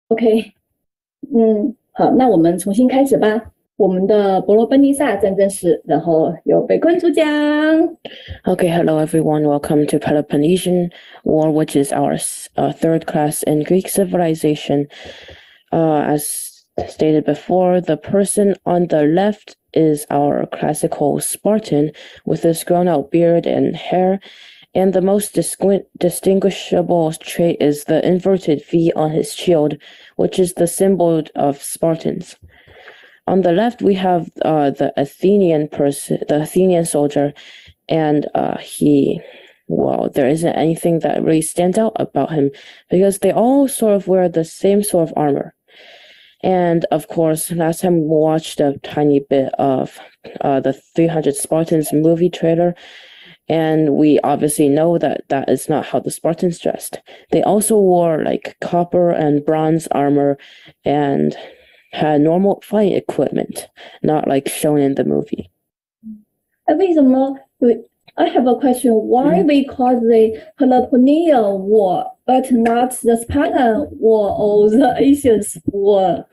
OK，好，那我们重新开始吧。我们的伯罗奔尼撒战争史，然后由北昆主讲。Okay, hello everyone. Welcome to Peloponnesian War, which is our third class in Greek civilization. As stated before, the person on the left is our classical Spartan with his grown-out beard and hair, and the most distinguishable trait is the inverted V on his shield, which is the symbol of Spartans. On the left, we have the Athenian soldier, and there isn't anything that really stands out about him because they all sort of wear the same sort of armor. And of course, last time we watched a tiny bit of the 300 Spartans movie trailer, and we obviously know that that is not how the Spartans dressed. They also wore like copper and bronze armor and had normal fight equipment, not like shown in the movie. 为什么？I have a question. Why we call the Peloponnesian War, but not the Spartan War or the Asians War?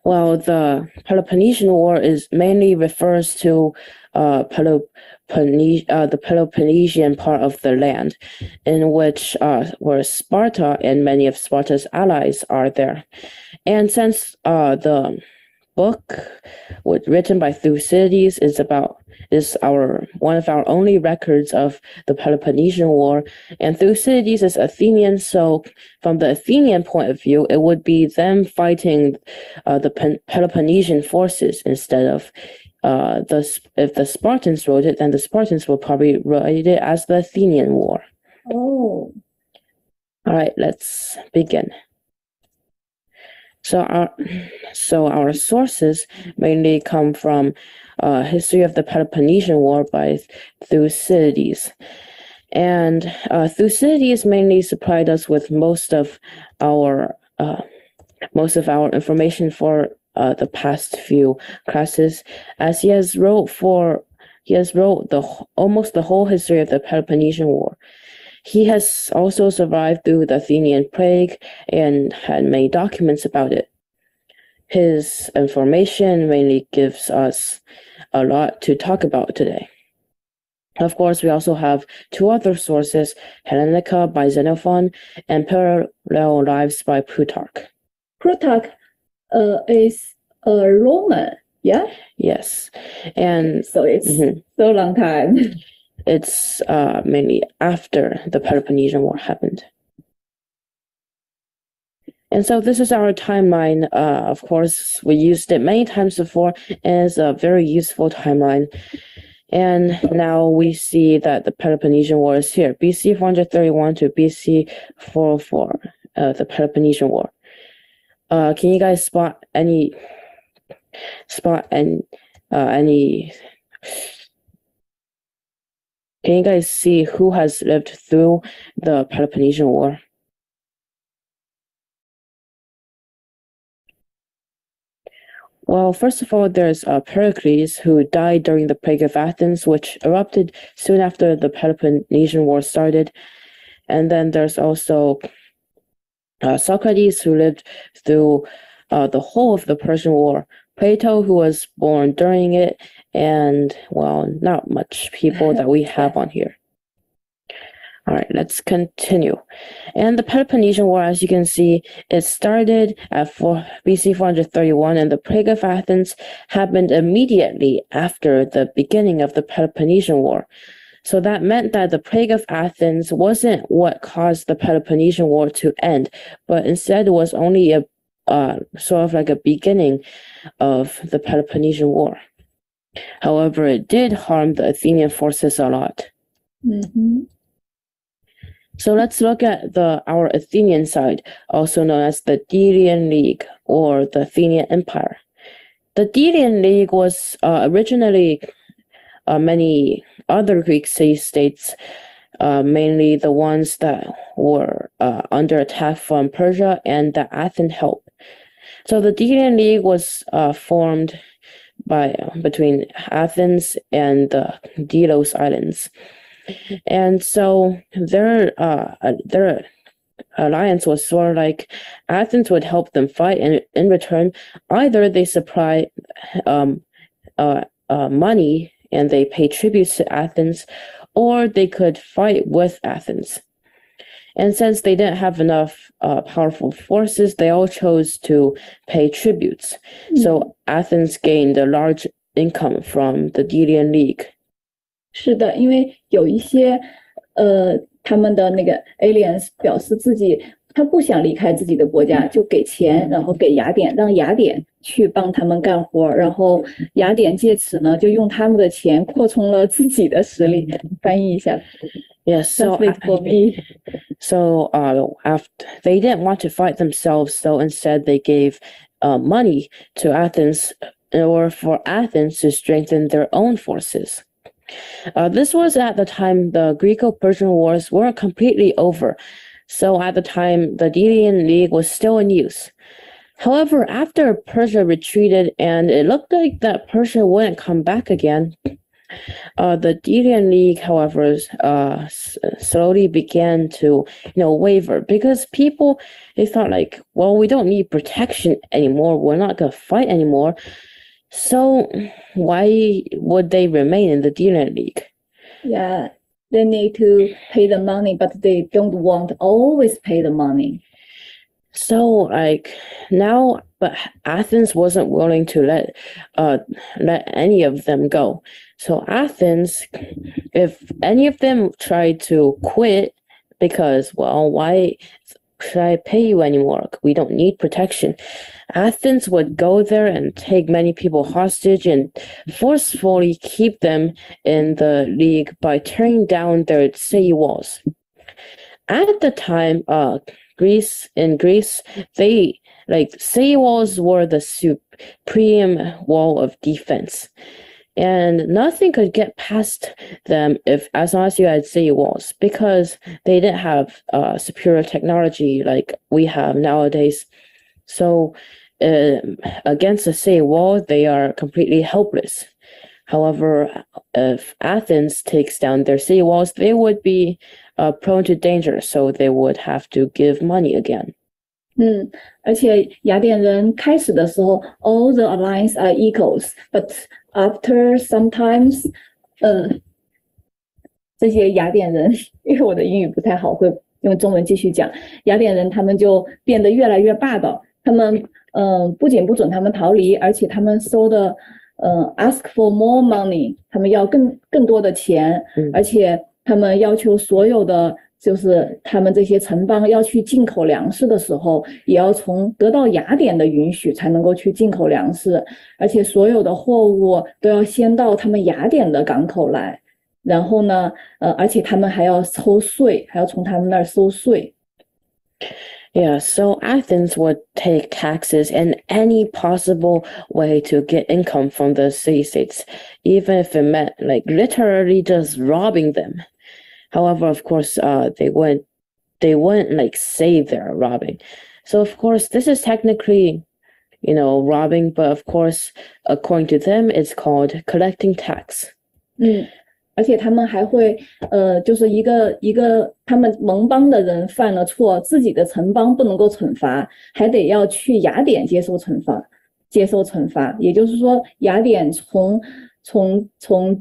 Well, the Peloponnesian War is mainly refers to the Peloponnesian part of the land, in which where Sparta and many of Sparta's allies are there. And since the book written by Thucydides is one of our only records of the Peloponnesian War, and Thucydides is Athenian, so from the Athenian point of view, it would be them fighting the Peloponnesian forces instead of if the Spartans wrote it, then the Spartans will probably write it as the Athenian War. Oh. All right, let's begin. So our sources mainly come from History of the Peloponnesian War by Thucydides. And Thucydides mainly supplied us with most of our information for the past few classes, as he has wrote almost the whole history of the Peloponnesian War. He has also survived through the Athenian plague and had many documents about it. His information mainly gives us a lot to talk about today. Of course, we also have two other sources, Hellenica by Xenophon and Parallel Lives by Plutarch. Plutarch is a Roman, yeah? Yes. And so it's so long time. It's mainly after the Peloponnesian War happened. And so this is our timeline. Of course, we used it many times before, and it's a very useful timeline. And now we see that the Peloponnesian War is here, BC 431 to BC 404, the Peloponnesian War. Can you guys spot any? Can you guys see who has lived through the Peloponnesian War? Well, first of all, there's Pericles, who died during the Plague of Athens, which erupted soon after the Peloponnesian War started. And then there's also Socrates, who lived through the whole of the Persian War. Plato, who was born during it, and, well, not much people that we have on here. All right, let's continue. And the Peloponnesian War, as you can see, it started at BC 431, and the Plague of Athens happened immediately after the beginning of the Peloponnesian War. So that meant that the Plague of Athens wasn't what caused the Peloponnesian War to end, but instead was only a sort of like a beginning of the Peloponnesian War. However, it did harm the Athenian forces a lot. So let's look at our Athenian side, also known as the Delian League or the Athenian Empire. The Delian League was originally many other Greek city-states, mainly the ones that were under attack from Persia and that Athens helped. So the Delian League was formed between Athens and the Delos Islands. And so their alliance was sort of like Athens would help them fight, and in return, either they supply money and they pay tributes to Athens, or they could fight with Athens. And since they didn't have enough powerful forces, they all chose to pay tributes. So Athens gained a large income from the Delian League. 是的，因为有一些他们的那个 aliens 表示自己他不想离开自己的国家，就给钱，然后给雅典，让雅典去帮他们干活，然后雅典借此呢就用他们的钱扩充了自己的实力。翻译一下。Yes, so after they didn't want to fight themselves, so instead they gave money to Athens in order for Athens to strengthen their own forces. This was at the time the Greco-Persian Wars weren't completely over, so at the time the Delian League was still in use. However, after Persia retreated and it looked like that Persia wouldn't come back again, the Delian League, however, slowly began to, waver because people, they thought like, well, we don't need protection anymore. We're not going to fight anymore. So why would they remain in the Delian League? Yeah, they need to pay the money, but they don't want to always pay the money. So now, but Athens wasn't willing to let any of them go. So Athens, if any of them tried to quit because, well, why should I pay you anymore? We don't need protection. Athens would go there and take many people hostage and forcefully keep them in the league by tearing down their city walls. At the time, in Greece, they city walls were the supreme wall of defense, and nothing could get past them as long as you had city walls, because they didn't have superior technology like we have nowadays. So against the city wall, they are completely helpless. However, if Athens takes down their city walls, they would be prone to danger, so they would have to give money again. 而且雅典人开始的时候 all the alliance are equals, but after sometimes 这些雅典人，因为我的英语不太好，会用中文继续讲。雅典人他们就变得越来越霸道，他们不仅不准他们逃离，而且他们收的ask for more money， 他们要更多的钱，而且他们要求所有的就是他们这些城邦要去进口粮食的时候，也要得到雅典的允许才能够去进口粮食，而且所有的货物都要先到他们雅典的港口来，然后呢而且他们还要抽税，还要从他们那儿收税。Yeah, so Athens would take taxes in any possible way to get income from the city-states, even if it meant literally just robbing them. However, of course, they wouldn't say they're robbing. So of course, this is technically, robbing, but of course, according to them, it's called collecting tax. 而且他们还会就是一个他们盟邦的人犯了错，自己的城邦不能够惩罚，还得要去雅典接受惩罚。也就是说，雅典从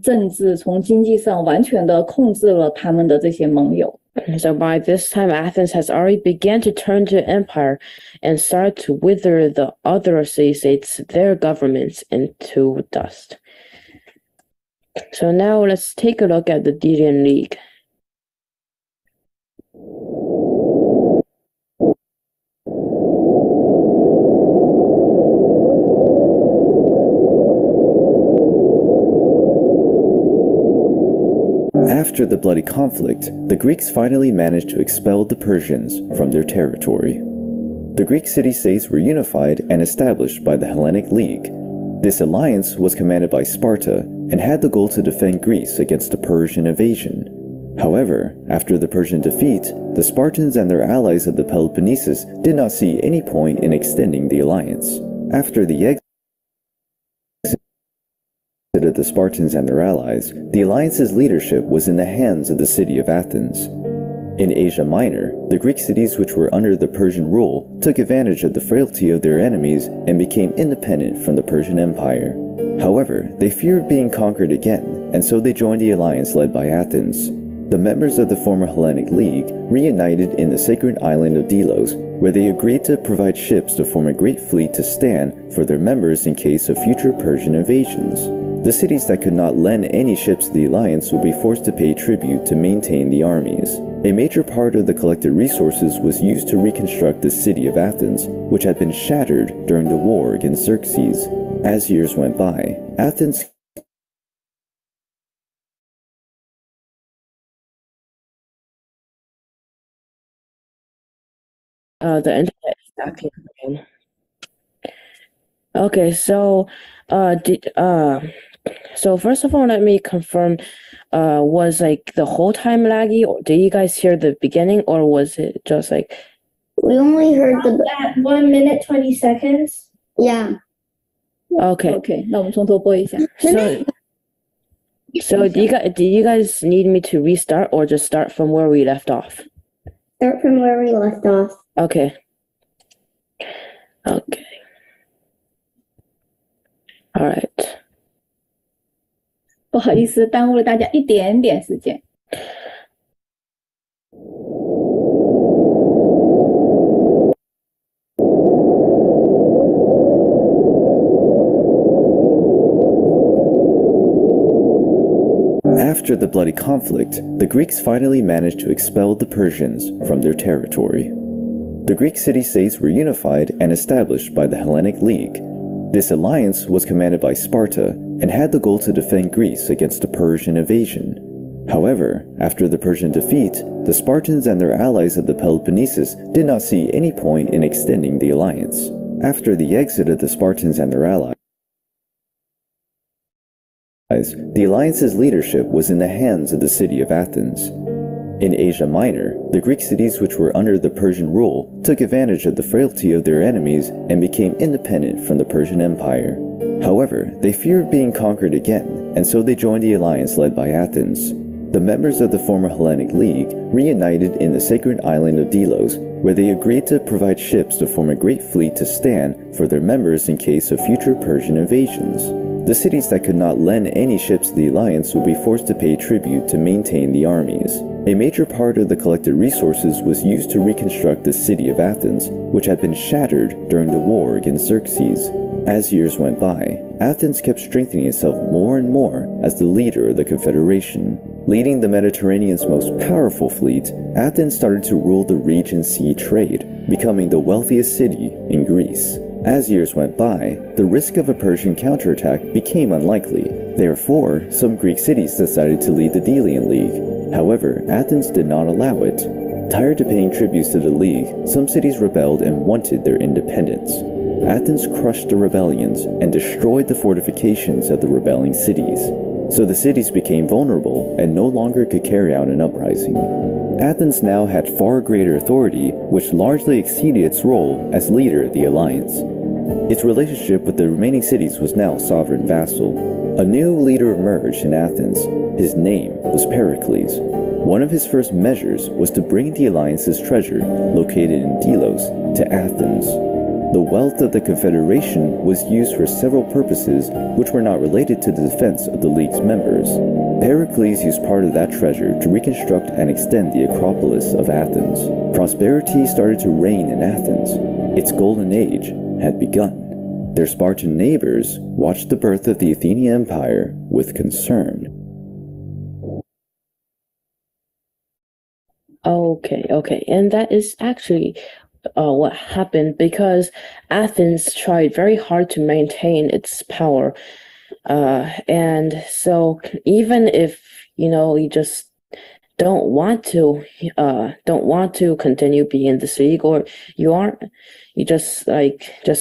政治、从经济上完全的控制了他们的这些盟友。So by this time, Athens has already began to turn to empire and start to wither the other city-states, their governments, into dust. So now let's take a look at the Delian League. After the bloody conflict, the Greeks finally managed to expel the Persians from their territory. The Greek city-states were unified and established by the Hellenic League. This alliance was commanded by Sparta and had the goal to defend Greece against the Persian invasion. However, after the Persian defeat, the Spartans and their allies of the Peloponnesian did not see any point in extending the alliance. After the exit of the Spartans and their allies, the alliance's leadership was in the hands of the city of Athens. In Asia Minor, the Greek cities which were under the Persian rule took advantage of the frailty of their enemies and became independent from the Persian Empire. However, they feared being conquered again, and so they joined the alliance led by Athens. The members of the former Hellenic League reunited in the sacred island of Delos, where they agreed to provide ships to form a great fleet to stand for their members in case of future Persian invasions. The cities that could not lend any ships to the alliance would be forced to pay tribute to maintain the armies. A major part of the collected resources was used to reconstruct the city of Athens, which had been shattered during the war against Xerxes. As years went by, Athens The internet is acting again. Okay, so so first of all, let me confirm, was like the whole time laggy, or did you guys hear the beginning, or was it just like We only heard the At 1 minute 20 seconds. yeah. okay? OK，那我们从头播一下。 So do you guys need me to restart or just start from where we left off? Start from where we left off. Okay. Okay. All right. 不好意思，耽误了大家一点点时间。 After the bloody conflict, the Greeks finally managed to expel the Persians from their territory. The Greek city-states were unified and established by the Hellenic League. This alliance was commanded by Sparta and had the goal to defend Greece against a Persian invasion. However, after the Persian defeat, the Spartans and their allies of the Peloponnesian did not see any point in extending the alliance. After the exit of the Spartans and their allies, the alliance's leadership was in the hands of the city of Athens. In Asia Minor, the Greek cities which were under the Persian rule took advantage of the frailty of their enemies and became independent from the Persian Empire. However, they feared being conquered again, and so they joined the alliance led by Athens. The members of the former Hellenic League reunited in the sacred island of Delos, where they agreed to provide ships to form a great fleet to stand for their members in case of future Persian invasions. The cities that could not lend any ships to the alliance would be forced to pay tribute to maintain the armies. A major part of the collected resources was used to reconstruct the city of Athens, which had been shattered during the war against Xerxes. As years went by, Athens kept strengthening itself more and more as the leader of the Confederation. Leading the Mediterranean's most powerful fleet, Athens started to rule the region's sea trade, becoming the wealthiest city in Greece. As years went by, the risk of a Persian counterattack became unlikely. Therefore, some Greek cities decided to lead the Delian League. However, Athens did not allow it. Tired of paying tributes to the League, some cities rebelled and wanted their independence. Athens crushed the rebellions and destroyed the fortifications of the rebelling cities. So the cities became vulnerable and no longer could carry out an uprising. Athens now had far greater authority, which largely exceeded its role as leader of the alliance. Its relationship with the remaining cities was now sovereign vassal. A new leader emerged in Athens. His name was Pericles. One of his first measures was to bring the alliance's treasure, located in Delos, to Athens. The wealth of the Confederation was used for several purposes which were not related to the defense of the League's members. Pericles used part of that treasure to reconstruct and extend the Acropolis of Athens. Prosperity started to reign in Athens. Its golden age had begun. Their Spartan neighbors watched the birth of the Athenian Empire with concern. Okay, and that is actually what happened because Athens tried very hard to maintain its power. And so even if, you just don't want to continue being the league, or you just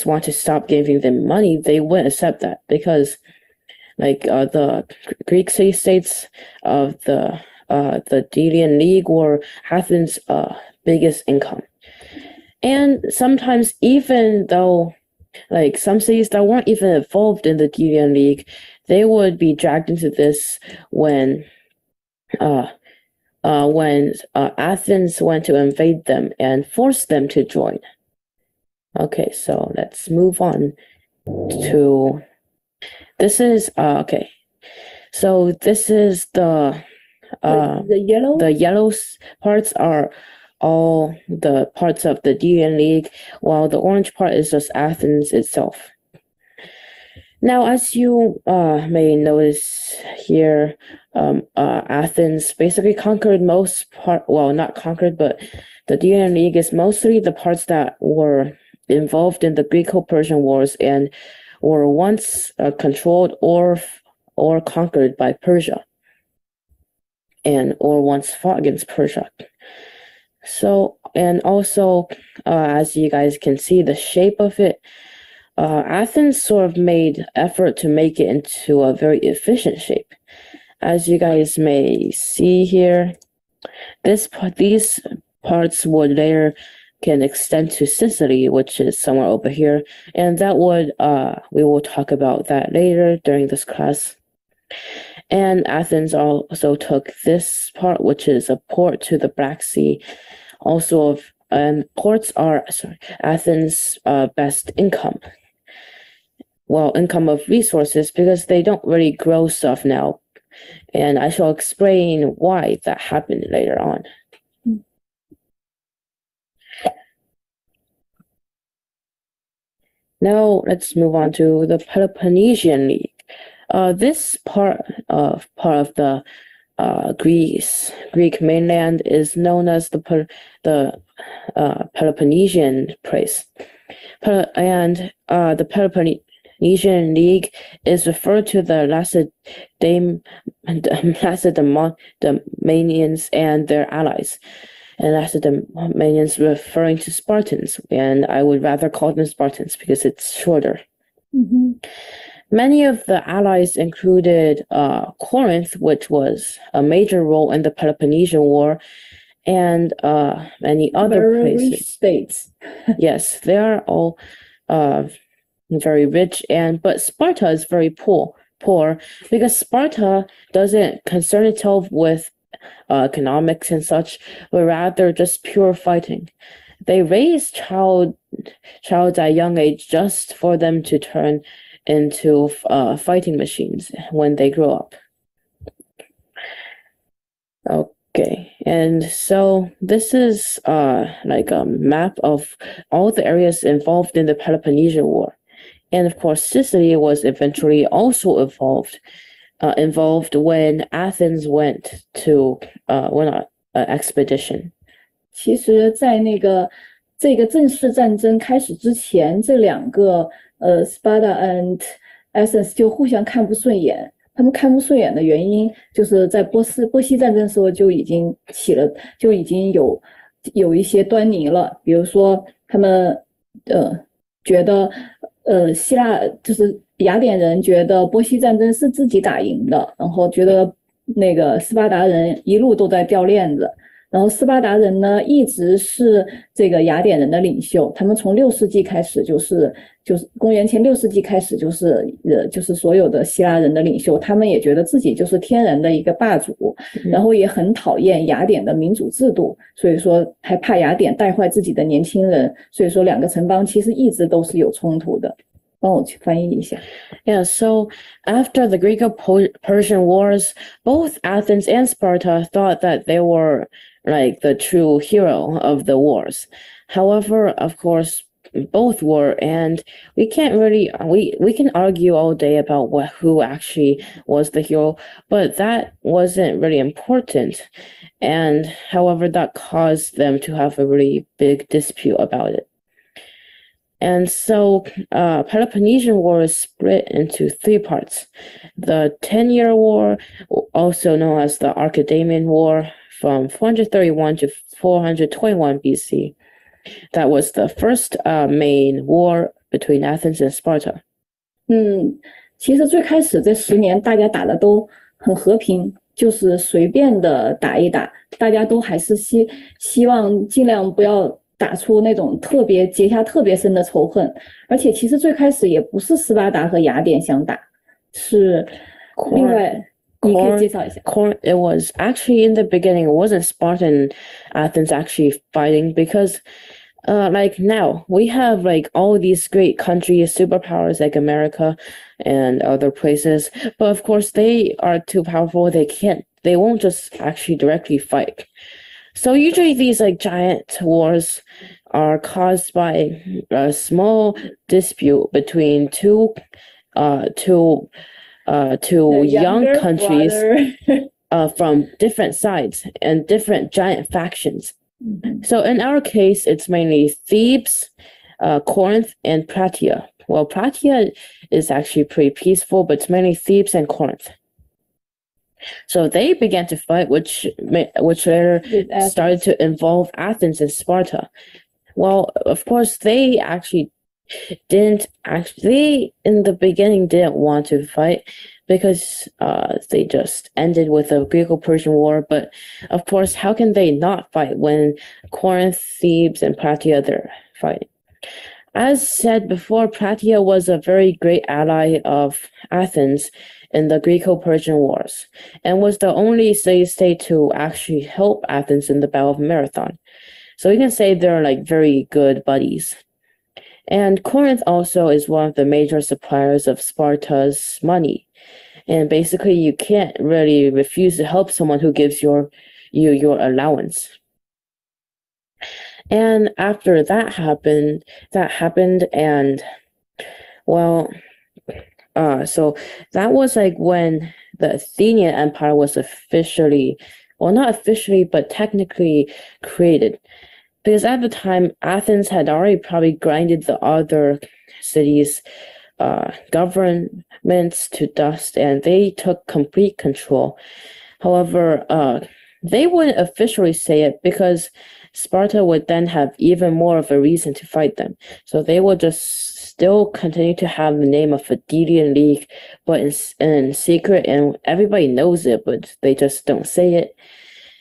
want to stop giving them money, they wouldn't accept that because the Greek city-states of the Delian League were Athens' biggest income. And sometimes, even though some cities that weren't even involved in the Delian League, they would be dragged into this when when Athens went to invade them and forced them to join. Okay, so let's move on to this is okay. So this is the yellow parts are all the parts of the DN League, while the orange part is just Athens itself. Now, as you may notice here, Athens basically conquered not conquered, but the DN League is mostly the parts that were involved in the Greco-Persian Wars and were once controlled or conquered by Persia, or once fought against Persia. So, and also, as you guys can see, the shape of it, Athens sort of made effort to make it into a very efficient shape. As you guys may see here, these parts would later can extend to Sicily, which is somewhere over here, and that would we will talk about that later during this class. And Athens also took this part, which is a port to the Black Sea. Also, ports are Athens' best income. Well, income of resources, because they don't really grow stuff now. And I shall explain why that happened later on. Now let's move on to the Peloponnesian League. This part of the Greek mainland is known as the Peloponnesian place, and the Peloponnesian League is referred to the Lacedaemonians and their allies. And Lacedaemonians referring to Spartans, and I would rather call them Spartans because it's shorter. Mm-hmm. Many of the allies included Corinth, which was a major role in the Peloponnesian War, and many other places. States. Yes, they are all very rich, but Sparta is very poor because Sparta doesn't concern itself with economics and such, but rather just pure fighting. They raise child at a young age just for them to turn into fighting machines when they grow up. Okay, and so this is like a map of all the areas involved in the Peloponnesian War. And of course, Sicily was eventually also involved when Athens went on an expedition. 其实，在这个正式战争开始之前，这两个Sparta and Athens 就互相看不顺眼。他们看不顺眼的原因，就是在波西战争的时候就已经有一些端倪了。比如说，他们觉得希腊就是雅典人觉得波西战争是自己打赢的，然后觉得那个斯巴达人一路都在掉链子。然后斯巴达人呢，一直是这个雅典人的领袖，他们从6世纪开始就是公元前6世纪开始就是所有的希腊人的领袖，他们也觉得自己就是天然的一个霸主，然后也很讨厌雅典的民主制度，所以说还怕雅典带坏自己的年轻人，所以说两个城邦其实一直都是有冲突的。帮我去翻译一下。Yeah, so after the Greco-Persian Wars, both Athens and Sparta thought that they were like the true hero of the wars. However, of course, both were, and we can't really we can argue all day about who actually was the hero, but that wasn't really important. And however, that caused them to have a really big dispute about it. And so Peloponnesian War is split into 3 parts. The 10-year war, also known as the Archidamian War, from 431 to 421 BC. That was the first main war between Athens and Sparta. 其实最开始这10年大家打的都很和平，就是随便的打一打，大家都还是希望尽量不要打出那种结下特别深的仇恨，而且其实最开始也不是斯巴达和雅典想打，是另外你可以 Corinth, 介绍一下。 it was actually in the beginning, it wasn't Spartan Athens actually fighting because like now we have like all these great countries, superpowers like America and other places, but of course they are too powerful. They won't just actually directly fight. So usually these like giant wars are caused by a small dispute between two young Younger countries brother. from different sides and different giant factions. So in our case, it's mainly Thebes, Corinth, and Plataea. Well, Plataea is actually pretty peaceful, but it's mainly Thebes and Corinth. So they began to fight, which later started to involve Athens and Sparta. Well, of course, they in the beginning didn't want to fight because they just ended with a Greco-Persian war. But of course, how can they not fight when Corinth, Thebes, and Plataea they're fighting? As said before, Plataea was a very great ally of Athens in the Greco-Persian wars and was the only city-state to actually help Athens in the Battle of Marathon. So you can say they're like very good buddies. And Corinth also is one of the major suppliers of Sparta's money. And basically, you can't really refuse to help someone who gives you your allowance. And after that happened, and well, so that was like when the Athenian Empire was officially, well, not officially, but technically created. Because at the time, Athens had already probably grinded the other cities' governments to dust, and they took complete control. However, they wouldn't officially say it because Sparta would then have even more of a reason to fight them. So they would just still continue to have the name of Athenian League, but in secret, and everybody knows it, but they just don't say it.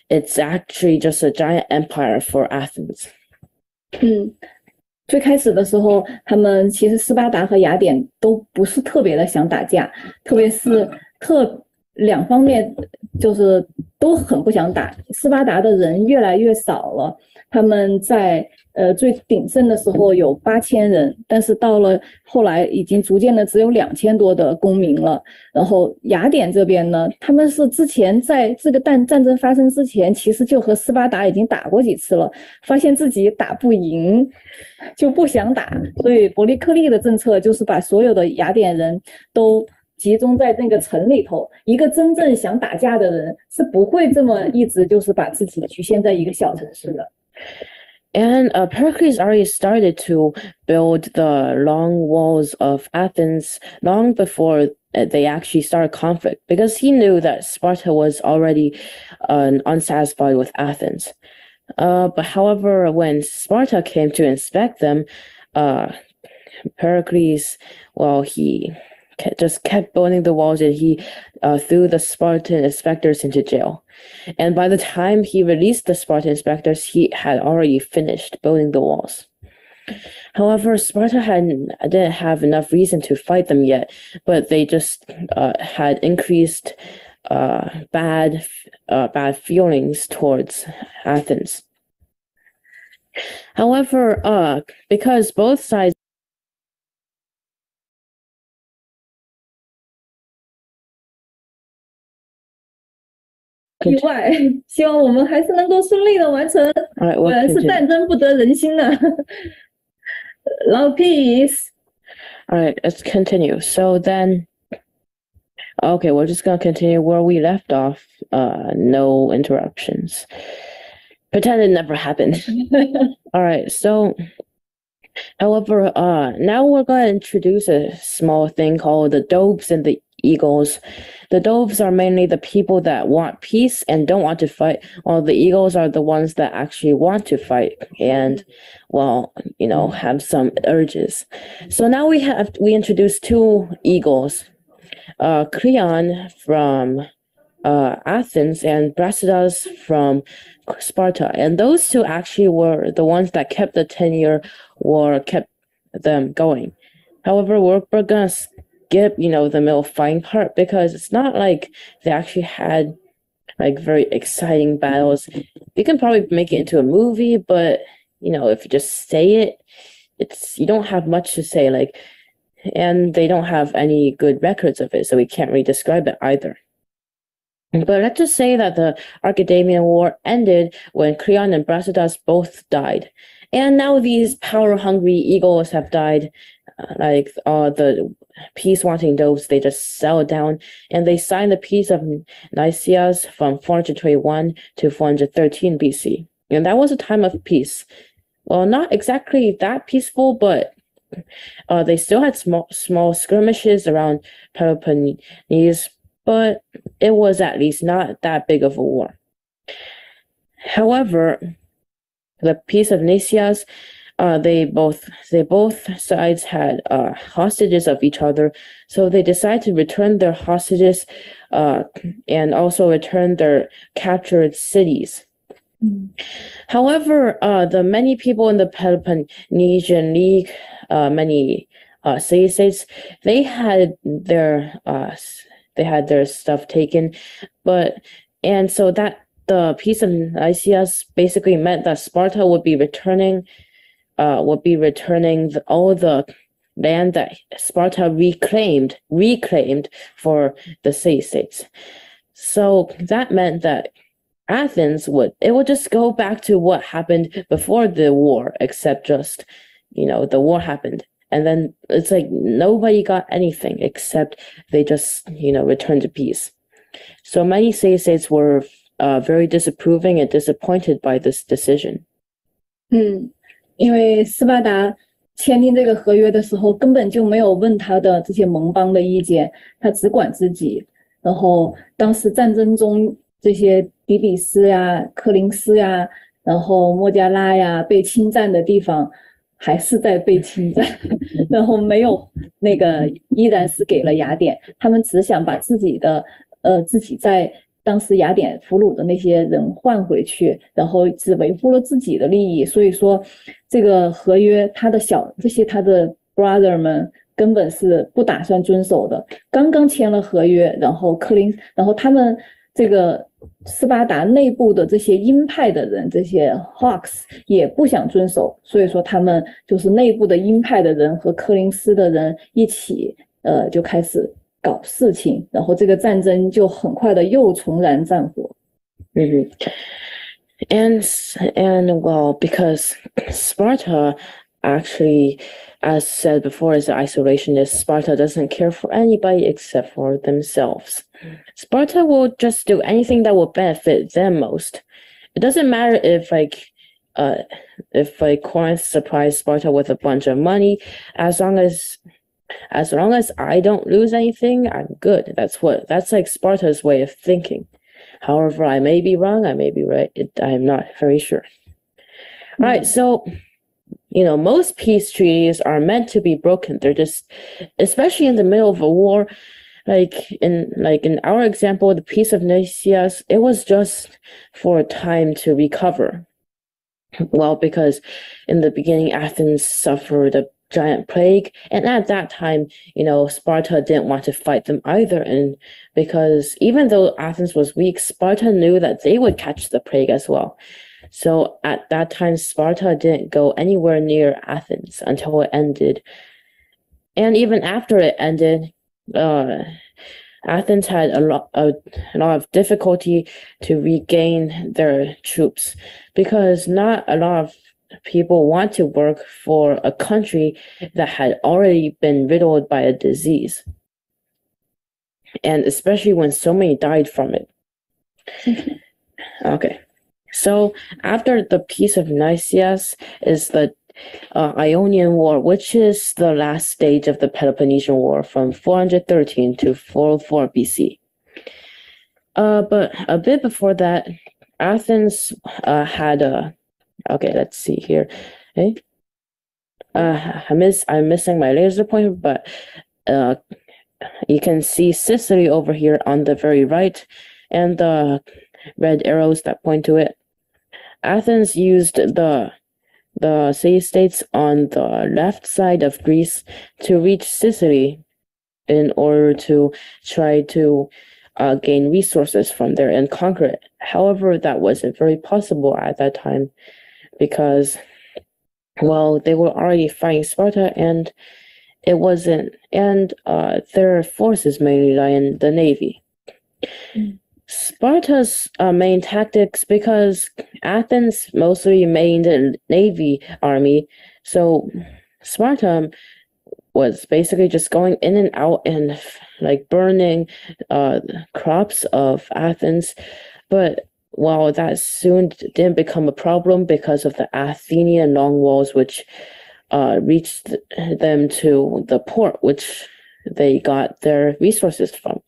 It's actually just a giant empire for Athens. 最开始的时候，他们其实斯巴达和雅典都不是特别的想打架，特别是两方面就是都很不想打。斯巴达的人越来越少了，他们在最鼎盛的时候有8000人，但是到了后来已经逐渐的只有2000多的公民了。然后雅典这边呢，他们是之前在这个战争发生之前，其实就和斯巴达已经打过几次了，发现自己打不赢，就不想打。所以伯利克利的政策就是把所有的雅典人都集中在那个城里头，一个真正想打架的人是不会这么一直就是把自己局限在一个小城市的。And Pericles already started to build the long walls of Athens long before they actually started conflict because he knew that Sparta was already unsatisfied with Athens. But however, when Sparta came to inspect them, Pericles, well, he just kept building the walls and he threw the Spartan inspectors into jail. And by the time he released the Spartan inspectors, he had already finished building the walls. However, Sparta didn't have enough reason to fight them yet, but they just had increased bad feelings towards Athens. However, because both sides意外，希望我们还是能够顺利的完成。果然是战争不得人心呢。Long peace. All right, let's continue. So then, okay, we're just gonna continue where we left off. No interruptions. Pretend it never happened. All right, so however, now we're gonna introduce a small thing called the doves and the eagles. The doves are mainly the people that want peace and don't want to fight, while the eagles are the ones that actually want to fight and, well, you know, have some urges. So now we introduce two eagles, Creon from Athens and Brasidas from Sparta. And those two actually were the ones that kept the 10-year war, kept them going. However, we're gonna skip, the middle fighting part, because it's not like they actually had like very exciting battles. You can probably make it into a movie, but if you just say it, you don't have much to say, and they don't have any good records of it, so we can't really describe it either. But let's just say that the Archidamian War ended when Creon and Brasidas both died. And now these power-hungry eagles have died, the peace-wanting doves, they just settled down, and they signed the Peace of Nicaeas from 421 to 413 BC. And that was a time of peace. Well, not exactly that peaceful, but they still had small skirmishes around Peloponnese, but it was at least not that big of a war. However, the Peace of Nicaeas, they both sides had hostages of each other, so they decided to return their hostages and also return their captured cities. However, the many people in the Peloponnesian League, many city-states, they had their stuff taken, and so that the Peace of Nicaeas basically meant that Sparta would be returning all the land that Sparta reclaimed for the city-states. So that meant that Athens would just go back to what happened before the war, except just, the war happened. And then it's like nobody got anything except they just, returned to peace. So many city-states were very disapproving and disappointed by this decision. 因为斯巴达签订这个合约的时候，根本就没有问他的这些盟邦的意见，他只管自己。然后当时战争中，这些底比斯呀、柯林斯呀，然后莫加拉呀，被侵占的地方还是在被侵占，然后没有依然是给了雅典，他们只想把自己在当时雅典俘虏的那些人换回去，然后只维护了自己的利益，所以说这个合约他的brother 们根本是不打算遵守的。刚刚签了合约，然后他们这个斯巴达内部的这些鹰派的人，这些 Hawks 也不想遵守，所以说他们就是内部的鹰派的人和柯林斯的人一起就开始搞事情，然后这个战争就很快的又重燃战火。And well, because Sparta actually, as said before, is an isolationist. Sparta doesn't care for anybody except for themselves. Sparta will just do anything that will benefit them most. It doesn't matter if Corinth supplies Sparta with a bunch of money, as long as I don't lose anything, I'm good. That's like Sparta's way of thinking. However, I may be wrong, I may be right. I'm not very sure. All right, so most peace treaties are meant to be broken. They're just, especially in the middle of a war, like in our example, the Peace of Nicaeas, it was just for a time to recover. Well, because in the beginning, Athens suffered a giant plague, and at that time, Sparta didn't want to fight them either, and because even though Athens was weak, Sparta knew that they would catch the plague as well. So at that time, Sparta didn't go anywhere near Athens until it ended. And even after it ended, Athens had a lot of difficulty to regain their troops, because not a lot of people want to work for a country that had already been riddled by a disease, and especially when so many died from it. Okay, so after the Peace of Nicaeas is the Ionian War, which is the last stage of the Peloponnesian War from 413 to 404 BC. But a bit before that, Athens had a okay, let's see here. Okay. I'm missing my laser pointer, but you can see Sicily over here on the very right, and the red arrows that point to it. Athens used the city-states on the left side of Greece to reach Sicily, in order to try to gain resources from there and conquer it. However, that wasn't very possible at that time because, well, they were already fighting Sparta and it wasn't, and their forces mainly lie in the navy. Sparta's main tactics, because Athens mostly made a navy army, so Sparta was basically just going in and out and like burning crops of Athens. But while that soon didn't become a problem because of the Athenian long walls, which reached them to the port, which they got their resources from.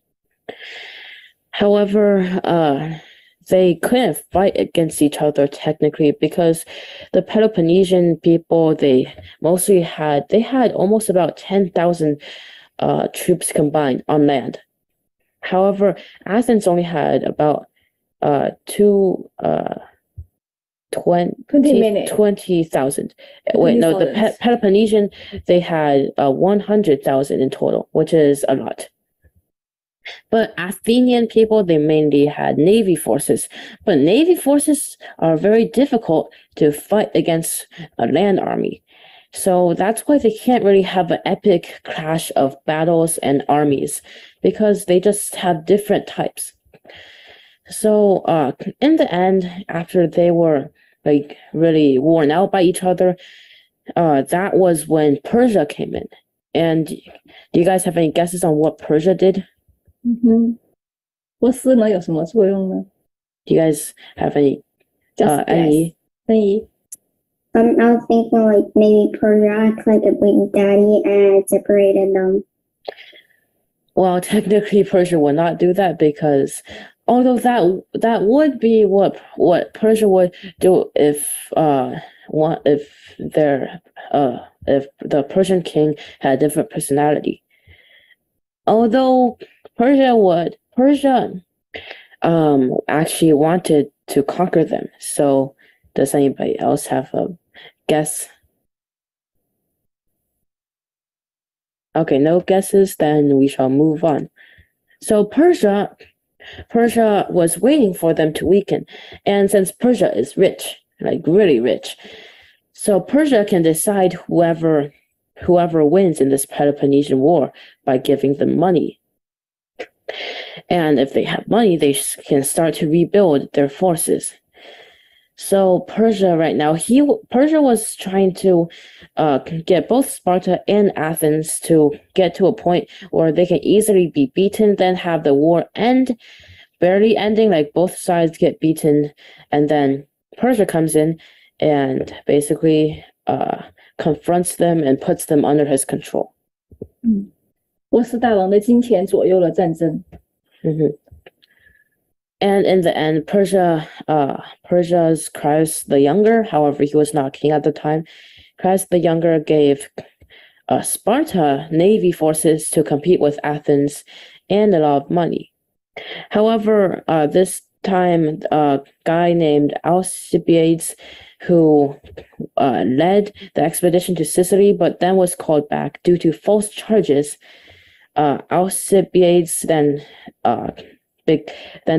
However, they couldn't fight against each other technically because the Peloponnesian people, they had almost about 10,000 troops combined on land. However, Athens only had about 20,000. Wait, no, the Peloponnesian, they had 100,000 in total, which is a lot. But Athenian people, they mainly had navy forces. But navy forces are very difficult to fight against a land army. So that's why they can't really have an epic clash of battles and armies, because they just have different types. So in the end, after they were like really worn out by each other, that was when Persia came in. And do you guys have any guesses on what Persia did? 波斯能有什么作用呢？ Do you guys have any Just any? 分析 I was thinking like maybe Persia acted like a big daddy and separated them. Well, technically Persia would not do that because although that would be what Persia would do if the Persian king had a different personality. Although Persia actually wanted to conquer them. So does anybody else have a guess? Okay, no guesses, then we shall move on. So Persia was waiting for them to weaken. And since Persia is rich, like really rich, so Persia can decide whoever wins in this Peloponnesian War by giving them money. And if they have money, they can start to rebuild their forces. So Persia right now, Persia was trying to get both Sparta and Athens to get to a point where they can easily be beaten, then have the war end, barely ending, like both sides get beaten, and then Persia comes in and basically confronts them and puts them under his control. 波斯大王的金钱左右了战争。 And in the end, Persia's Christ the Younger, however, he was not king at the time, Christ the Younger gave Sparta navy forces to compete with Athens and a lot of money. However, this time, a guy named Alcibiades, who led the expedition to Sicily, but then was called back due to false charges. Alcibiades then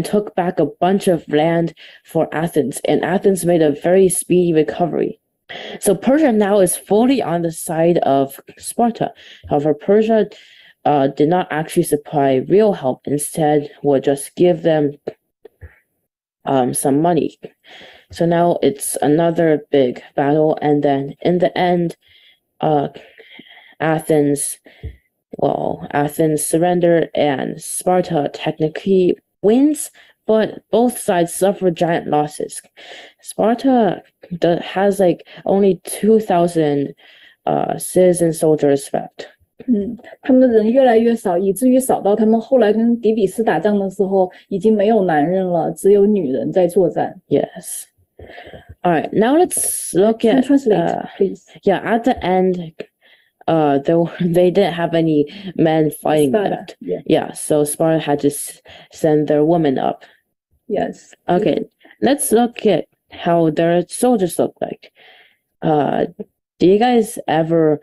took back a bunch of land for Athens, and Athens made a very speedy recovery. So Persia now is fully on the side of Sparta. However, Persia did not actually supply real help, instead would just give them some money. So now it's another big battle, and then in the end, Athens surrendered and Sparta technically wins, but both sides suffer giant losses. Sparta has like only 2,000 citizen soldiers left. 他们的人越来越少，以至于少到他们后来跟底比斯打仗的时候，已经没有男人了，只有女人在作战。 Yes. All right. Now let's look at. Translate, please. Yeah. At the end, they didn't have any men fighting Sparta, left. Yeah. So Sparta had to send their women up. Yes. Okay. Let's look at how their soldiers look like. Do you guys ever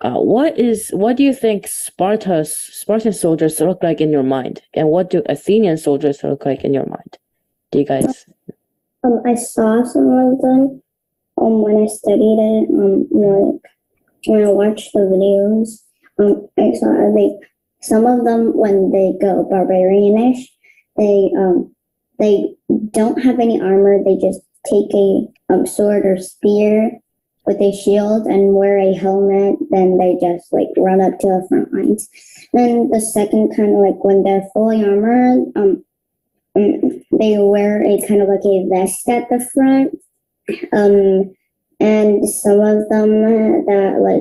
what do you think Spartan soldiers look like in your mind? And what do Athenian soldiers look like in your mind? Do you guys? I saw some of them when I studied it. When I watched the videos, I saw like some of them when they go barbarianish, they don't have any armor. They just take a sword or spear with a shield and wear a helmet. Then they just like run up to the front lines. Then the second kind of like when they're fully armored, they wear a kind of like a vest at the front. And some of them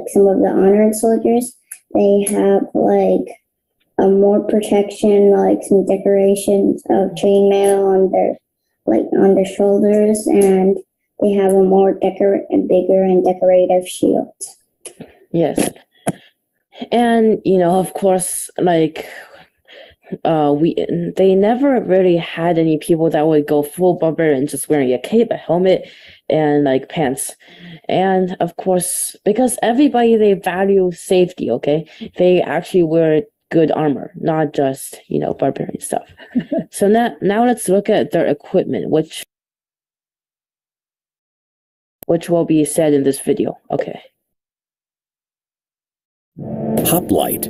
some of the honored soldiers, they have like more protection, like some decorations of chainmail on their shoulders, and they have a more bigger and decorative shield. Yes. And of course, like they never really had any people that would go full barbarian, just wearing a cape, a helmet, and like pants. And of course, because everybody, they value safety, okay, they actually wear good armor, not just barbarian stuff. So now let's look at their equipment, which will be said in this video. Okay. Hoplite,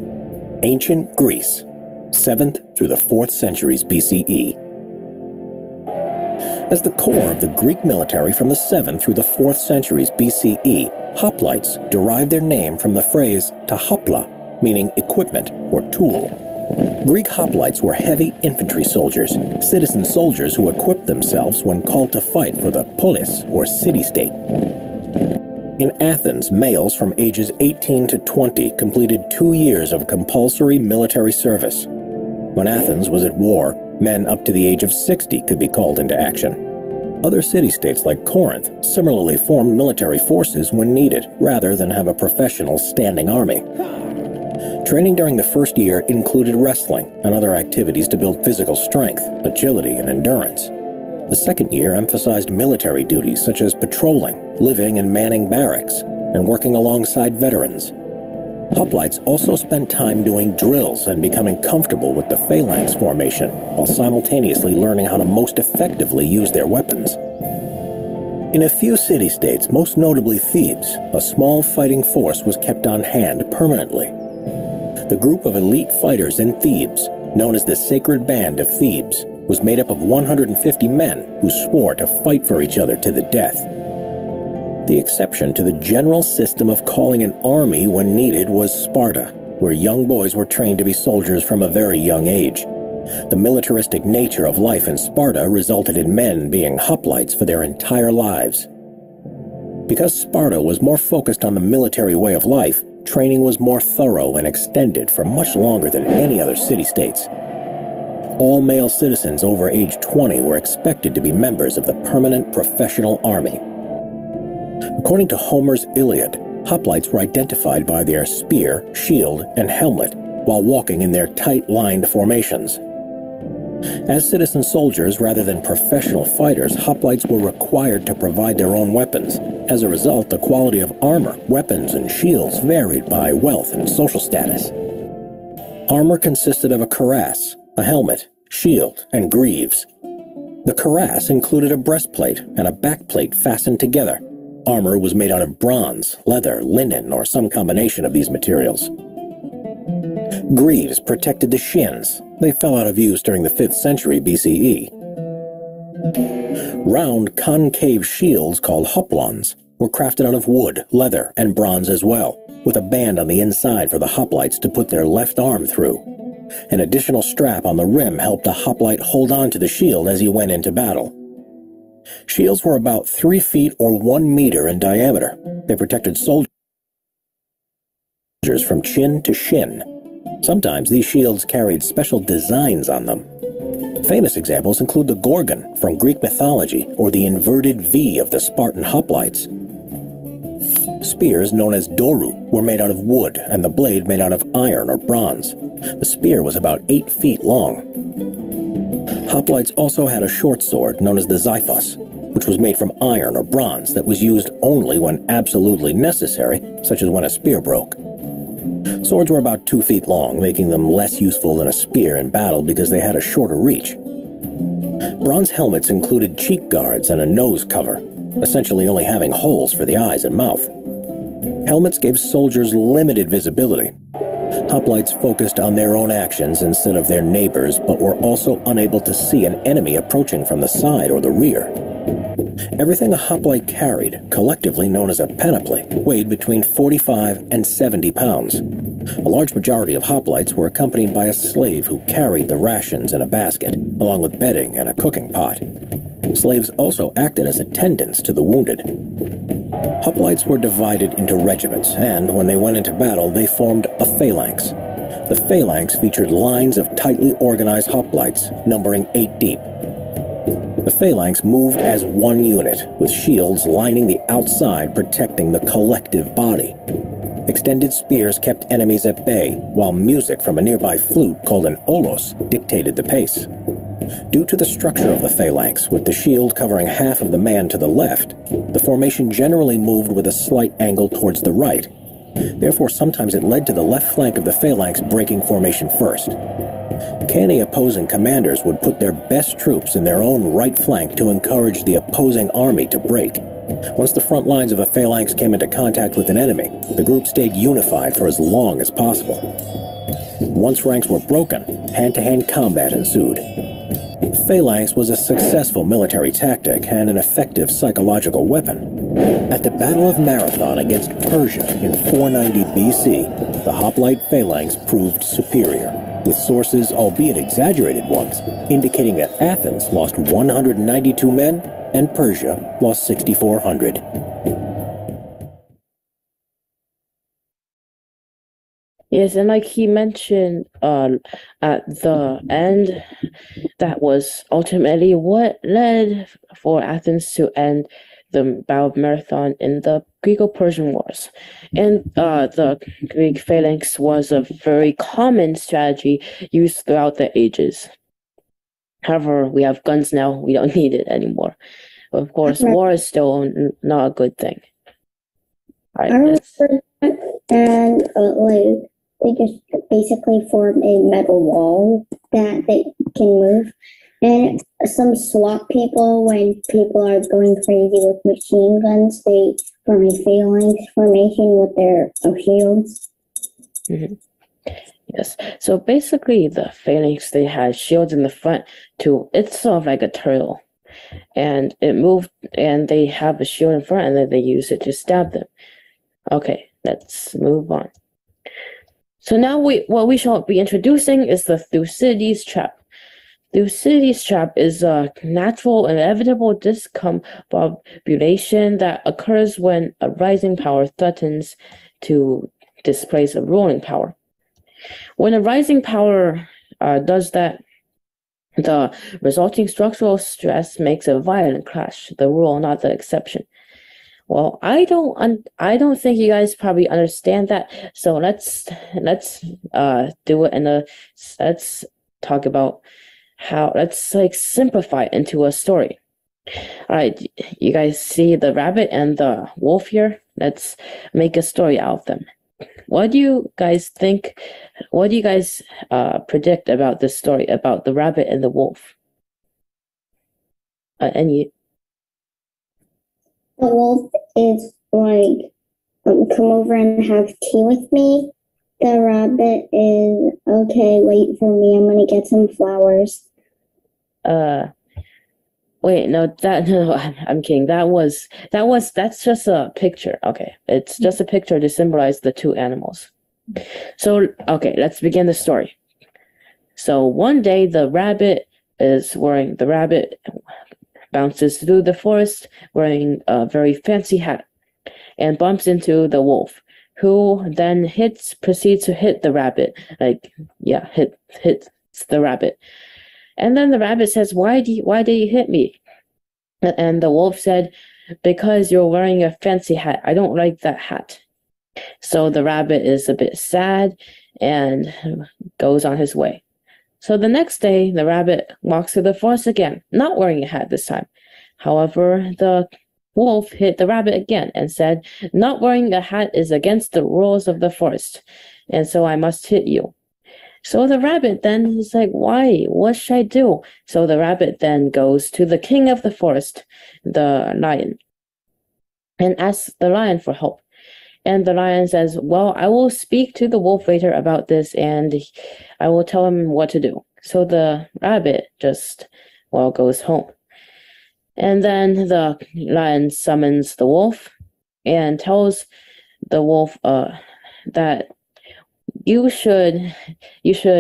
ancient Greece, 7th through the 4th centuries BCE. As the core of the Greek military from the 7th through the 4th centuries BCE, hoplites derived their name from the phrase to hopla, meaning equipment or tool. Greek hoplites were heavy infantry soldiers, citizen soldiers who equipped themselves when called to fight for the polis or city-state. In Athens, males from ages 18 to 20 completed 2 years of compulsory military service. When Athens was at war, men up to the age of 60 could be called into action. Other city-states like Corinth similarly formed military forces when needed, rather than have a professional standing army. Training during the first year included wrestling and other activities to build physical strength, agility, and endurance. The second year emphasized military duties such as patrolling, living and manning barracks, and working alongside veterans. Hoplites also spent time doing drills and becoming comfortable with the phalanx formation, while simultaneously learning how to most effectively use their weapons. In a few city-states, most notably Thebes, a small fighting force was kept on hand permanently. The group of elite fighters in Thebes, known as the Sacred Band of Thebes, was made up of 150 men who swore to fight for each other to the death. The exception to the general system of calling an army when needed was Sparta, where young boys were trained to be soldiers from a very young age. The militaristic nature of life in Sparta resulted in men being hoplites for their entire lives. Because Sparta was more focused on the military way of life, training was more thorough and extended for much longer than any other city-states. All male citizens over age 20 were expected to be members of the permanent professional army. According to Homer's Iliad, hoplites were identified by their spear, shield, and helmet while walking in their tight-lined formations. As citizen soldiers rather than professional fighters, hoplites were required to provide their own weapons. As a result, the quality of armor, weapons, and shields varied by wealth and social status. Armor consisted of a cuirass, a helmet, shield, and greaves. The cuirass included a breastplate and a backplate fastened together. Armor was made out of bronze, leather, linen, or some combination of these materials. Greaves protected the shins. They fell out of use during the 5th century BCE. Round, concave shields called hoplons were crafted out of wood, leather, and bronze as well, with a band on the inside for the hoplites to put their left arm through. An additional strap on the rim helped a hoplite hold on to the shield as he went into battle. Shields were about 3 feet or 1 meter in diameter. They protected soldiers from chin to shin. Sometimes these shields carried special designs on them. Famous examples include the Gorgon from Greek mythology or the inverted V of the Spartan hoplites. Spears known as doru were made out of wood and the blade made out of iron or bronze. The spear was about 8 feet long. Hoplites also had a short sword known as the xiphos, which was made from iron or bronze that was used only when absolutely necessary, such as when a spear broke. Swords were about 2 feet long, making them less useful than a spear in battle because they had a shorter reach. Bronze helmets included cheek guards and a nose cover, essentially only having holes for the eyes and mouth. Helmets gave soldiers limited visibility. Hoplites focused on their own actions instead of their neighbors, but were also unable to see an enemy approaching from the side or the rear. Everything a hoplite carried, collectively known as a panoply, weighed between 45 and 70 pounds. A large majority of hoplites were accompanied by a slave who carried the rations in a basket, along with bedding and a cooking pot. Slaves also acted as attendants to the wounded. Hoplites were divided into regiments, and when they went into battle, they formed a phalanx. The phalanx featured lines of tightly organized hoplites, numbering 8 deep. The phalanx moved as one unit, with shields lining the outside protecting the collective body. Extended spears kept enemies at bay, while music from a nearby flute called an olos dictated the pace. Due to the structure of the phalanx, with the shield covering half of the man to the left, the formation generally moved with a slight angle towards the right. Therefore, sometimes it led to the left flank of the phalanx breaking formation first. Canny opposing commanders would put their best troops in their own right flank to encourage the opposing army to break. Once the front lines of a phalanx came into contact with an enemy, the group stayed unified for as long as possible. Once ranks were broken, hand-to-hand combat ensued. Phalanx was a successful military tactic and an effective psychological weapon. At the Battle of Marathon against Persia in 490 BC, the hoplite phalanx proved superior, with sources, albeit exaggerated ones, indicating that Athens lost 192 men and Persia lost 6,400. Yes, and like he mentioned at the end, that was ultimately what led for Athens to end the Battle of Marathon in the Greco-Persian Wars. And the Greek phalanx was a very common strategy used throughout the ages. However, we have guns now, we don't need it anymore. Of course, war is still not a good thing. All right, and like they just basically form a metal wall that they can move. And some SWAT people, when people are going crazy with machine guns, they form a phalanx formation with their shields. Mm-hmm. Yes. So basically, the phalanx, they had shields in the front too. It's sort of like a turtle. And it moved, and they have a shield in front, and then they use it to stab them. Okay, let's move on. So now what we shall be introducing is the Thucydides trap. Thucydides trap is a natural, inevitable discombobulation that occurs when a rising power threatens to displace a ruling power. When a rising power does that, the resulting structural stress makes a violent clash, the rule, not the exception. Well, I don't think you guys probably understand that. So let's do it let's talk about how, let's like simplify it into a story. All right, you guys see the rabbit and the wolf here? Let's make a story out of them. What do you guys think? What do you guys predict about this story about the rabbit and the wolf? Any? The wolf is like, come over and have tea with me. The rabbit is, okay, wait for me. I'm gonna get some flowers. Wait, no, I'm kidding. That's just a picture. Okay, it's just a picture to symbolize the two animals. So, okay, let's begin the story. So one day the rabbit bounces through the forest wearing a very fancy hat and bumps into the wolf, who then proceeds to hit the rabbit. Hits the rabbit. And then the rabbit says, why did you hit me? And the wolf said, because you're wearing a fancy hat. I don't like that hat. So the rabbit is a bit sad and goes on his way. So the next day, the rabbit walks through the forest again, not wearing a hat this time. However, the wolf hit the rabbit again and said, "Not wearing a hat is against the rules of the forest, and so I must hit you." So the rabbit then is like, "Why? What should I do?" So the rabbit then goes to the king of the forest, the lion, and asks the lion for help. And the lion says, "Well, I will speak to the wolf later about this, and I will tell him what to do." So the rabbit just, goes home. And then the lion summons the wolf and tells the wolf that you should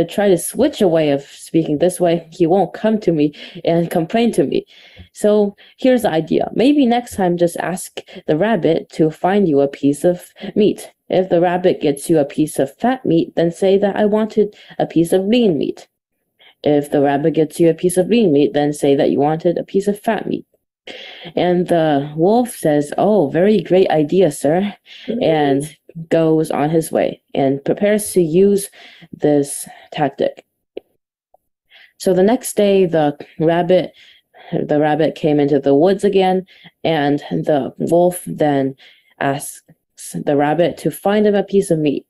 try to switch a way of speaking. This way he won't come to me and complain to me. So here's the idea. Maybe next time just ask the rabbit to find you a piece of meat. If the rabbit gets you a piece of fat meat, then say that I wanted a piece of lean meat. If the rabbit gets you a piece of lean meat, then say that you wanted a piece of fat meat. And the wolf says, "Oh, very great idea, sir," and goes on his way and prepares to use this tactic. So the next day, the rabbit came into the woods again, and the wolf then asks the rabbit to find him a piece of meat.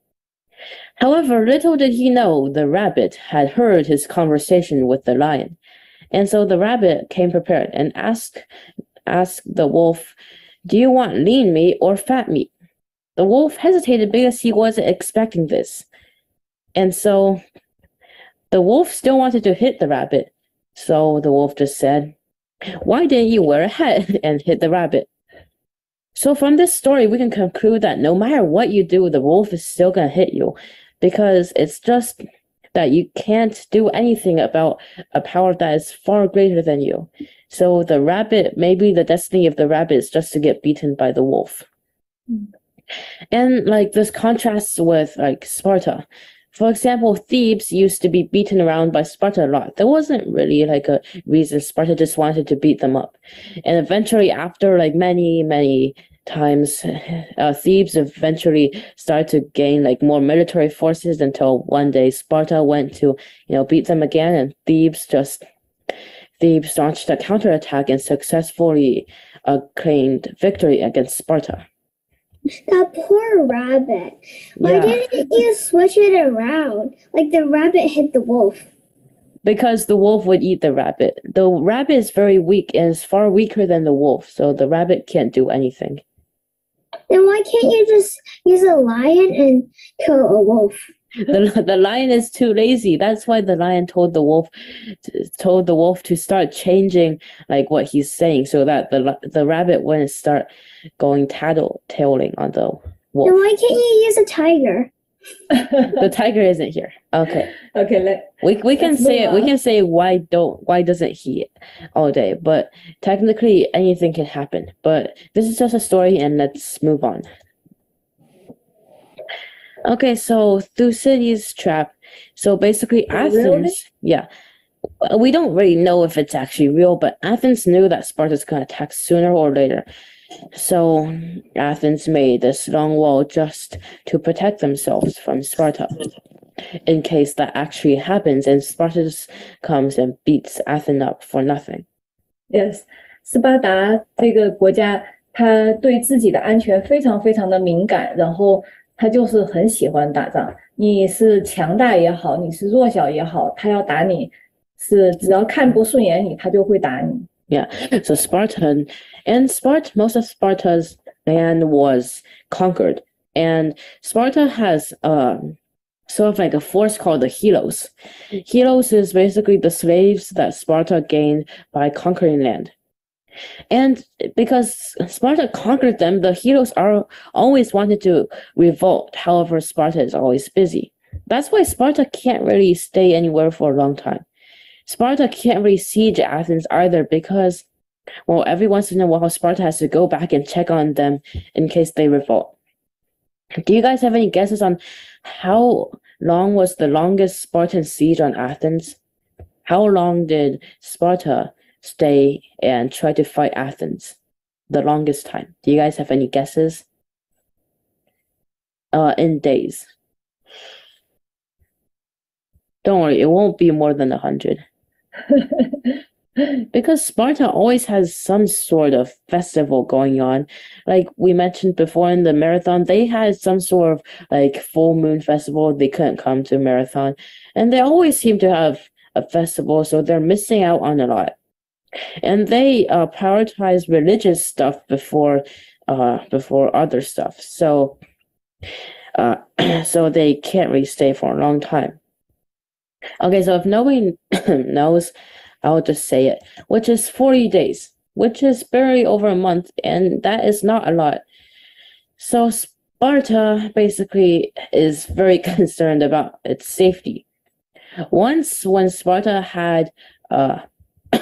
However, little did he know the rabbit had heard his conversation with the lion. And so the rabbit came prepared and asked the wolf, "Do you want lean meat or fat meat?" The wolf hesitated because he wasn't expecting this. And so the wolf still wanted to hit the rabbit. So the wolf just said, "Why didn't you wear a hat?" and hit the rabbit. So from this story, we can conclude that no matter what you do, the wolf is still going to hit you, because it's just that you can't do anything about a power that is far greater than you. So the rabbit, maybe the destiny of the rabbit is just to get beaten by the wolf. And this contrasts with Sparta. For example, Thebes used to be beaten around by Sparta a lot. There wasn't really a reason. Sparta just wanted to beat them up. And eventually, after many times, Thebes eventually started to gain more military forces, until one day Sparta went to beat them again, and Thebes launched a counterattack and successfully claimed victory against Sparta. That poor rabbit. Why Yeah. didn't you switch it around? The rabbit hit the wolf. Because the wolf would eat the rabbit. The rabbit is very weak and is far weaker than the wolf, so the rabbit can't do anything. Then why can't you just use a lion and kill a wolf? The lion is too lazy. That's why the lion told the wolf to start changing what he's saying, so that the rabbit wouldn't start going tailing on the wolf. Then why can't you use a tiger? The tiger isn't here. Okay. Okay, We can let's say move it. We on. can say why doesn't he all day? But technically anything can happen. But this is just a story, and let's move on. Okay, so Thucydides' trap. So basically, Athens. Yeah, we don't really know if it's actually real, but Athens knew that Sparta's gonna attack sooner or later. So Athens made this long wall just to protect themselves from Sparta, in case that actually happens and Sparta just comes and beats Athens up for nothing. Yes，斯巴达这个国家，他对自己的安全非常非常的敏感，然后他就是很喜欢打仗。你是强大也好，你是弱小也好，他要打你，只要看不顺眼你，他就会打你。Yeah, so most of Sparta's land was conquered, and Sparta has sort of a force called the Helos. Helos is basically the slaves that Sparta gained by conquering land. And because Sparta conquered them, the Helos always wanted to revolt. However, Sparta is always busy. That's why Sparta can't really stay anywhere for a long time. Sparta can't really siege Athens either, because, every once in a while, Sparta has to go back and check on them in case they revolt. Do you guys have any guesses on how long was the longest Spartan siege on Athens? How long did Sparta stay and try to fight Athens? The longest time. Do you guys have any guesses? In days. Don't worry, it won't be more than 100. Because Sparta always has some sort of festival going on. Like we mentioned before in the marathon, they had some sort of like full moon festival. They couldn't come to marathon. And they always seem to have a festival, so they're missing out on a lot. And they prioritize religious stuff before other stuff. So so they can't really stay for a long time. Okay, so if nobody knows, I'll just say it, which is 40 days, which is barely over a month, and that is not a lot. So Sparta basically is very concerned about its safety. Once when Sparta had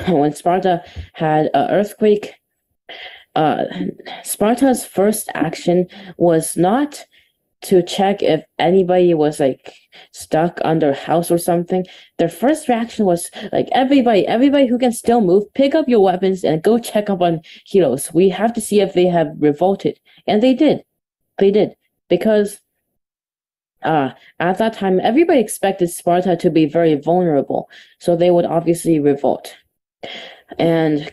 when Sparta had an earthquake, Sparta's first action was not to check if anybody was like stuck under a house or something. Their first reaction was like, everybody who can still move, pick up your weapons and go check up on heroes. We have to see if they have revolted. And they did. Because at that time, everybody expected Sparta to be very vulnerable, so they would obviously revolt. And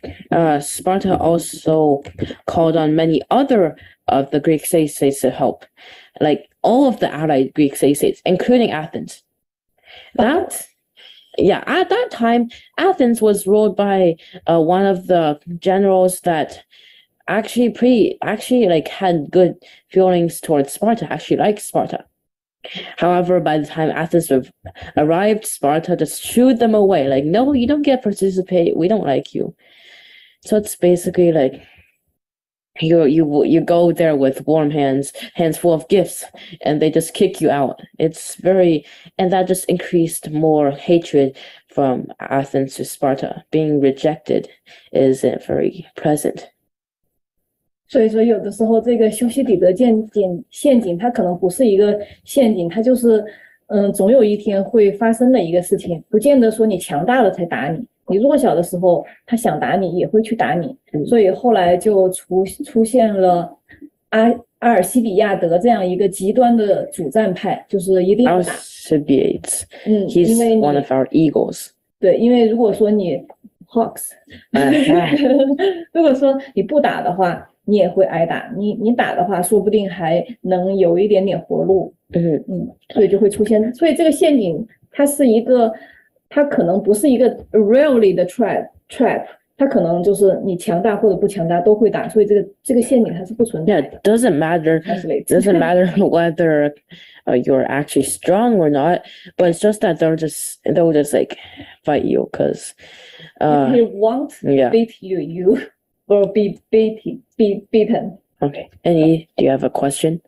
Sparta also called on many other of the Greek city-states to help, like all of the allied Greek city-states, including Athens. At that time, Athens was ruled by one of the generals that actually like had good feelings towards Sparta, actually liked Sparta. However, by the time Athens arrived, Sparta just shooed them away. Like, no, you don't get to participate. We don't like you. So it's basically like you go there with warm hands full of gifts, and they just kick you out. And that just increased more hatred from Athens to Sparta. Being rejected isn't very pleasant. 所以说，有的时候这个修昔底德陷阱，它可能不是一个陷阱，它就是总有一天会发生的一个事情，不见得说你强大了才打你，你弱小的时候，他想打你也会去打你。所以后来就出现了阿尔西比亚德这样一个极端的主战派，就是一定要打。Alcibiades, he's one of our eagles. 对，因为如果说你 Hawks， 如果说你不打的话，你也会挨打。你打的话，说不定还能有一点点活路。所以就会出现。所以这个陷阱，它可能不是一个 really 的 trap， 它可能就是你强大或者不强大都会打。所以这个陷阱它是不存在的。Yeah, doesn't matter whether you're actually strong or not, but it's just that they'll just like fight you because if they won't beat you will be beaten. Okay. Do you have a question?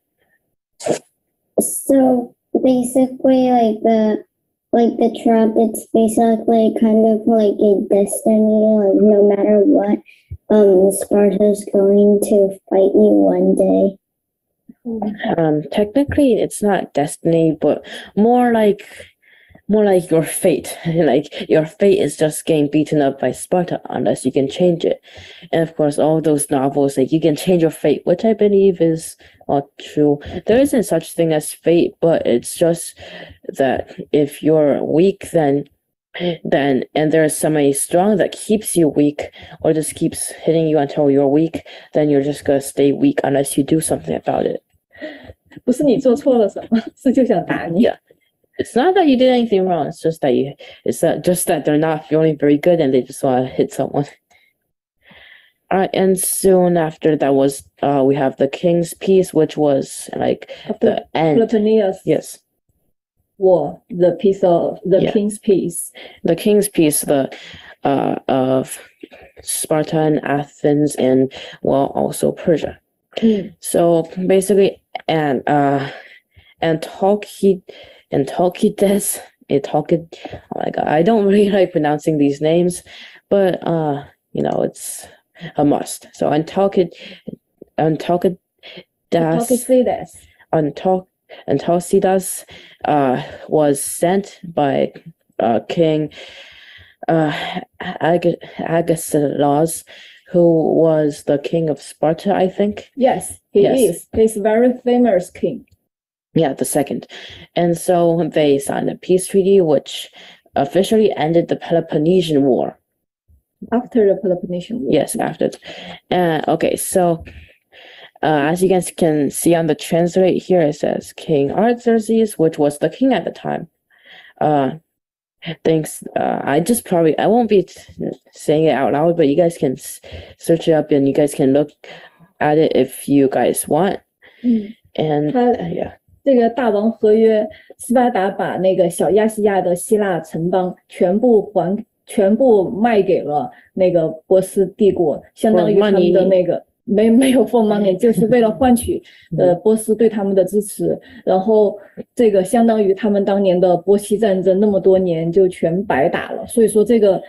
So basically, like the trap, it's basically kind of like a destiny. Like no matter what, Sparta's going to fight you one day. Technically, it's not destiny, but more like your fate. Like your fate is just getting beaten up by Sparta unless you can change it. And of course, all those novels, like you can change your fate, which I believe is not true. There isn't such thing as fate, but it's just that if you're weak, then and there's somebody strong that keeps you weak or just keeps hitting you until you're weak, then you're just gonna stay weak unless you do something about it. 不是你做错了什么，是就想打你。 Yeah. It's not that you did anything wrong. It's just that they're not feeling very good and they just want to hit someone. All right, and soon after that was we have the King's Peace, which was like the end. Peloponnesian Yes. War, the King's Peace. The King's Peace, of Sparta and Athens and also Persia. So basically, Antalcidas, oh my god, I don't really like pronouncing these names, but it's a must. So Antalcidas was sent by King Agesilaus, who was the king of Sparta, I think. Yes, he is. He's a very famous king. Yeah, the second. And so they signed a peace treaty which officially ended the Peloponnesian War. After the Peloponnesian War. Yes, after. Okay, so as you guys can see on the translate here, it says King Artaxerxes, which was the king at the time. Thanks. I won't be saying it out loud, but you guys can search it up and you guys can look at it if you guys want. And yeah. 这个大王合约，斯巴达把那个小亚细亚的希腊城邦全部卖给了那个波斯帝国，相当于他们的那个。没有 for money， 就是为了换取波斯对他们的支持，然后这个相当于他们当年的波西战争那么多年就全白打了，所以说这个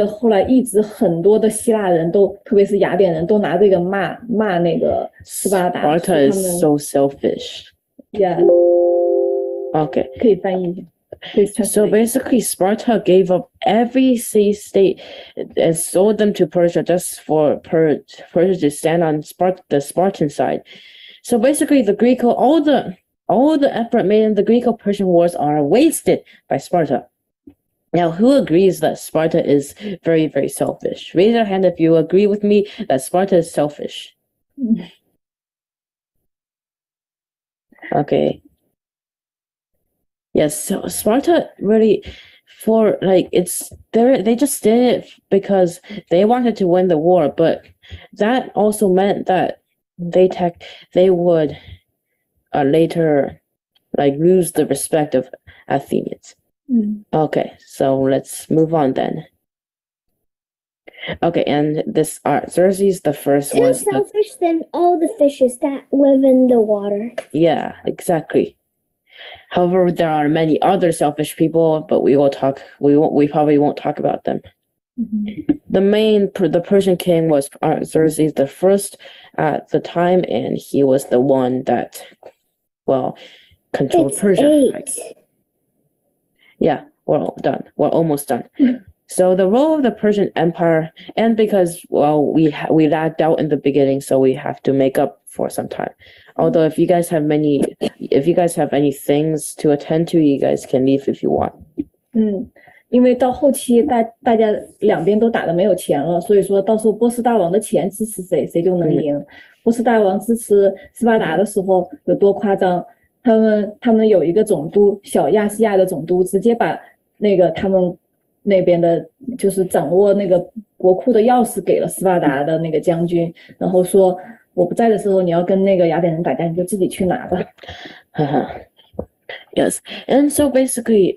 后来一直很多的希腊人都，特别是雅典人都拿这个骂那个斯巴达。Sparta is so selfish. Yeah. Okay. 可以翻译一下。So basically, Sparta gave up every sea state and sold them to Persia just for Persia to stand on the Spartan side. So basically, all the effort made in the Greco-Persian wars are wasted by Sparta. Now, who agrees that Sparta is very, very selfish? Raise your hand if you agree with me that Sparta is selfish. Okay. Yes, so Sparta really, they just did it because they wanted to win the war, but that also meant that they would later lose the respect of Athenians. Okay, so let's move on then. Okay, and this Xerxes the first was selfish than all the fishes that live in the water. Yeah, exactly. However, there are many other selfish people, but we probably won't talk about them. The Persian king was Xerxes the first at the time, and he was the one that, controlled Persia. Yeah, we're all done. We're almost done. So the role of the Persian Empire, and because we lagged out in the beginning, so we have to make up for some time. Although if you guys have any things to attend to, you guys can leave if you want. 因为到后期大家两边都打得没有钱了，所以说到时候波斯大王的钱支持谁就能赢。波斯大王支持斯巴达的时候有多夸张？他们有一个总督，小亚细亚的总督，直接把那个他们那边的，就是掌握那个国库的钥匙给了斯巴达的那个将军，然后说我不在的时候，你要跟那个雅典人打架，你就自己去拿吧。Yes, and so basically,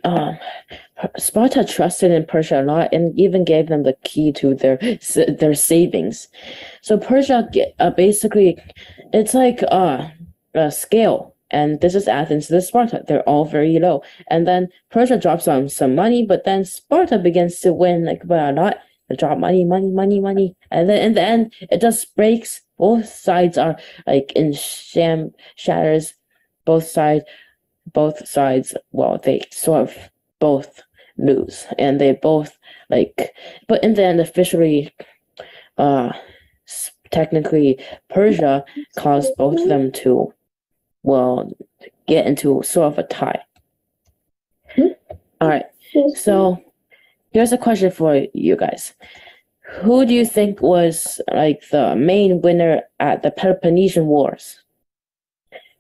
Sparta trusted in Persia a lot, and even gave them the key to their savings. So Persia basically, it's like a scale. And this is Athens, this is Sparta. They're all very low. And then Persia drops on some money, but then Sparta begins to win by a lot. They drop money. And then in the end, it just breaks. Both sides are in shatters. Both sides, they sort of both lose. And they both but in the end, officially, technically, Persia caused both of them to get into sort of a tie. All right. So here's a question for you guys. Who do you think was the main winner at the Peloponnesian Wars?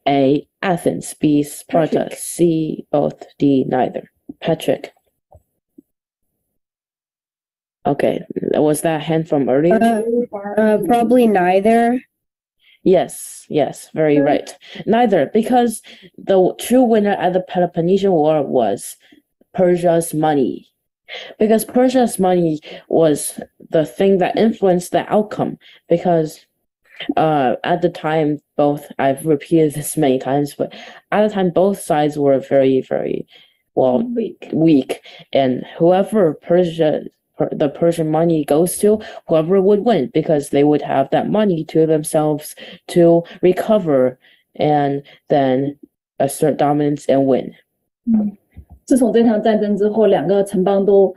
A, Athens. B, Sparta. Patrick. C, both. D, neither. Patrick. Okay. Was that hand from earlier? Probably neither. Yes, very right. Neither, because the true winner at the Peloponnesian War was Persia's money. Because Persia's money was the thing that influenced the outcome. Because at the time, I've repeated this many times, but at the time, both sides were very, very, weak. And whoever the Persian money goes to, whoever would win, because they would have that money to themselves to recover and then assert dominance and win. 自从这场战争之后，两个城邦都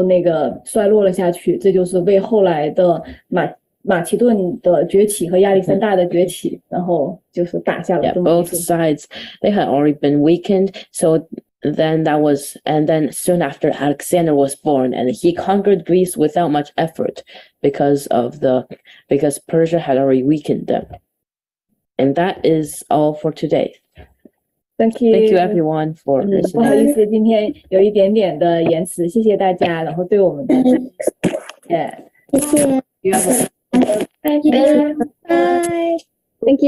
那个衰落了下去，这就是为后来的马其顿的崛起和亚历山大的崛起，然后就是打下了。Both sides, they had already been weakened, so And then soon after, Alexander was born, and he conquered Greece without much effort because Persia had already weakened them. And that is all for today. Thank you. Thank you everyone for 不好 listening. 意思，今天有一点点的延迟，谢谢大家，然后对我们的谢谢。You have a- Bye.